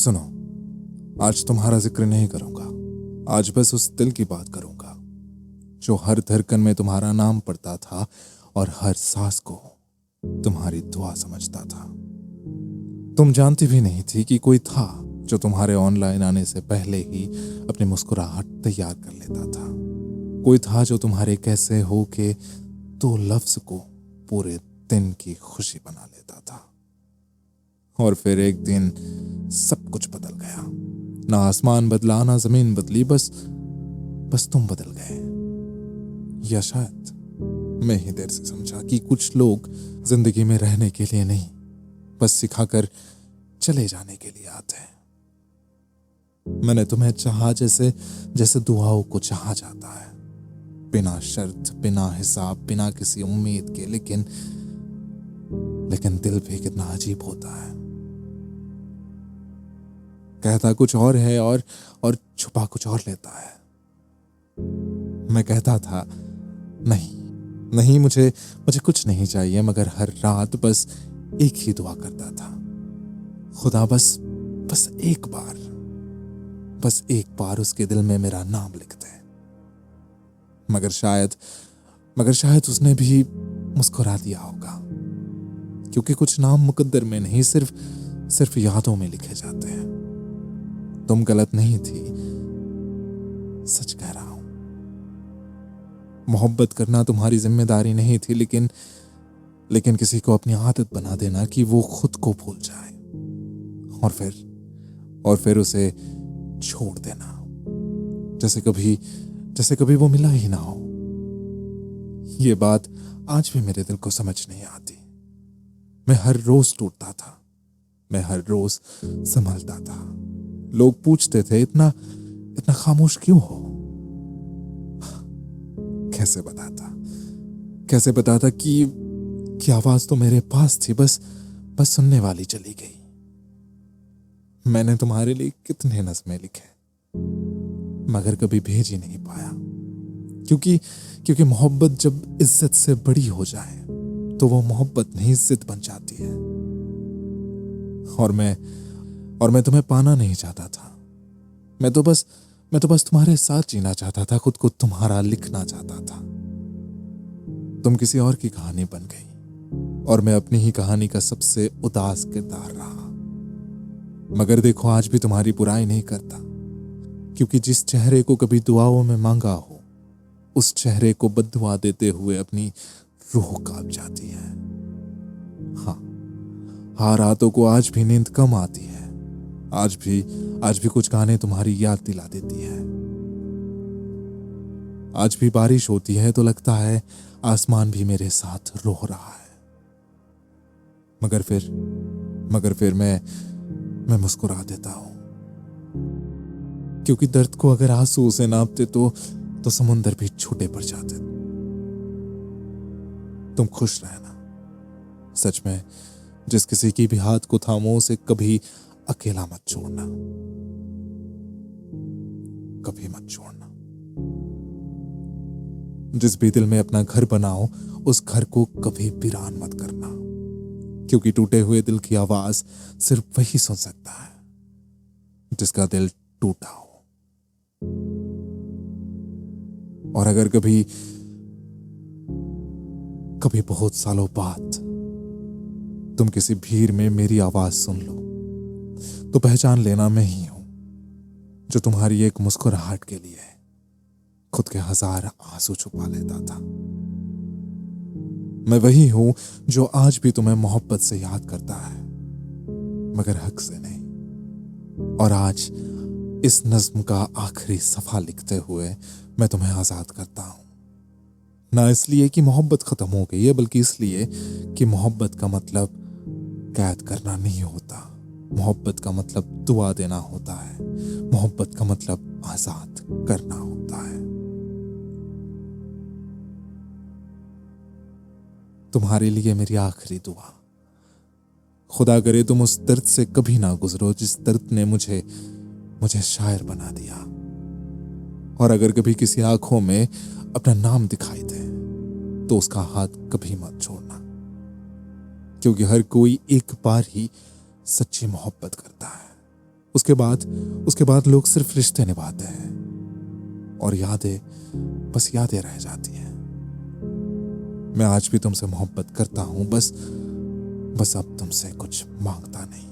सुनो, आज तुम्हारा जिक्र नहीं करूंगा। आज बस उस दिल की बात करूंगा जो हर धड़कन में तुम्हारा नाम पढ़ता था और हर सांस को तुम्हारी दुआ समझता था। तुम जानती भी नहीं थी कि कोई था जो तुम्हारे ऑनलाइन आने से पहले ही अपनी मुस्कुराहट तैयार कर लेता था। कोई था जो तुम्हारे कैसे हो के 2 लफ्ज को पूरे दिन की खुशी बना लेता था। और फिर एक दिन सब कुछ बदल गया। ना आसमान बदला, ना जमीन बदली, बस तुम बदल गए। या शायद मैं ही देर से समझा कि कुछ लोग जिंदगी में रहने के लिए नहीं, बस सिखाकर चले जाने के लिए आते हैं। मैंने तुम्हें चाहा जैसे दुआओं को चाहा जाता है, बिना शर्त, बिना हिसाब, बिना किसी उम्मीद के। लेकिन दिल भी कितना अजीब होता है। कहता कुछ और है और छुपा कुछ और लेता है। मैं कहता था नहीं, मुझे कुछ नहीं चाहिए, मगर हर रात बस एक ही दुआ करता था, खुदा बस एक बार उसके दिल में मेरा नाम लिख दे। मगर शायद उसने भी मुस्कुरा दिया होगा, क्योंकि कुछ नाम मुकद्दर में नहीं, सिर्फ यादों में लिखे जाते हैं। तुम गलत नहीं थी, सच कह रहा हूं। मोहब्बत करना तुम्हारी जिम्मेदारी नहीं थी, लेकिन किसी को अपनी आदत बना देना कि वो खुद को भूल जाए और फिर उसे छोड़ देना, जैसे कभी वो मिला ही ना हो। ये बात आज भी मेरे दिल को समझ नहीं आती। मैं हर रोज टूटता था, मैं हर रोज संभलता था। लोग पूछते थे इतना खामोश क्यों हो। कैसे बताता कि आवाज तो मेरे पास थी, बस सुनने वाली चली गई। मैंने तुम्हारे लिए कितने नज़्में लिखे, मगर कभी भेज ही नहीं पाया, क्योंकि मोहब्बत जब इज्जत से बड़ी हो जाए तो वो मोहब्बत नहीं, जिद बन जाती है। और मैं तुम्हें पाना नहीं चाहता था। मैं तो बस तुम्हारे साथ जीना चाहता था, खुद को तुम्हारा लिखना चाहता था। तुम किसी और की कहानी बन गई और मैं अपनी ही कहानी का सबसे उदास किरदार रहा। मगर देखो, आज भी तुम्हारी बुराई नहीं करता, क्योंकि जिस चेहरे को कभी दुआओं में मांगा हो, उस चेहरे को बद्दुआ देते हुए अपनी रूह कांप जाती है। हाँ, रातों को आज भी नींद कम आती है। आज भी कुछ गाने तुम्हारी याद दिला देती है। आज भी बारिश होती है तो लगता है आसमान भी मेरे साथ रो रहा है। मगर फिर मैं मुस्कुरा देता हूं, क्योंकि दर्द को अगर आंसू से नापते तो समुंदर भी छूटे पड़ जाते। तुम खुश रहना। सच में, जिस किसी की भी हाथ को थामो, उसे कभी अकेला मत छोड़ना, कभी मत छोड़ना। जिस भी दिल में अपना घर बनाओ, उस घर को कभी वीरान मत करना, क्योंकि टूटे हुए दिल की आवाज सिर्फ वही सुन सकता है जिसका दिल टूटा हो। और अगर कभी बहुत सालों बाद तुम किसी भीड़ में मेरी आवाज सुन लो, तो पहचान लेना मैं ही हूं, जो तुम्हारी एक मुस्कुराहट के लिए खुद के 1000 आंसू छुपा लेता था। मैं वही हूं जो आज भी तुम्हें मोहब्बत से याद करता है, मगर हक से नहीं। और आज इस नज्म का आखिरी सफा लिखते हुए मैं तुम्हें आजाद करता हूं, ना इसलिए कि मोहब्बत खत्म हो गई है, बल्कि इसलिए कि मोहब्बत का मतलब कैद करना नहीं होता। मोहब्बत का मतलब दुआ देना होता है। मोहब्बत का मतलब आजाद करना होता है। तुम्हारे लिए मेरी आखिरी दुआ, खुदा करे तुम उस दर्द से कभी ना गुजरो जिस दर्द ने मुझे शायर बना दिया। और अगर कभी किसी आंखों में अपना नाम दिखाई दे तो उसका हाथ कभी मत छोड़ना, क्योंकि हर कोई एक बार ही सच्ची मोहब्बत करता है। उसके बाद लोग सिर्फ रिश्ते निभाते हैं और यादें बस यादें रह जाती हैं। मैं आज भी तुमसे मोहब्बत करता हूं, बस अब तुमसे कुछ मांगता नहीं।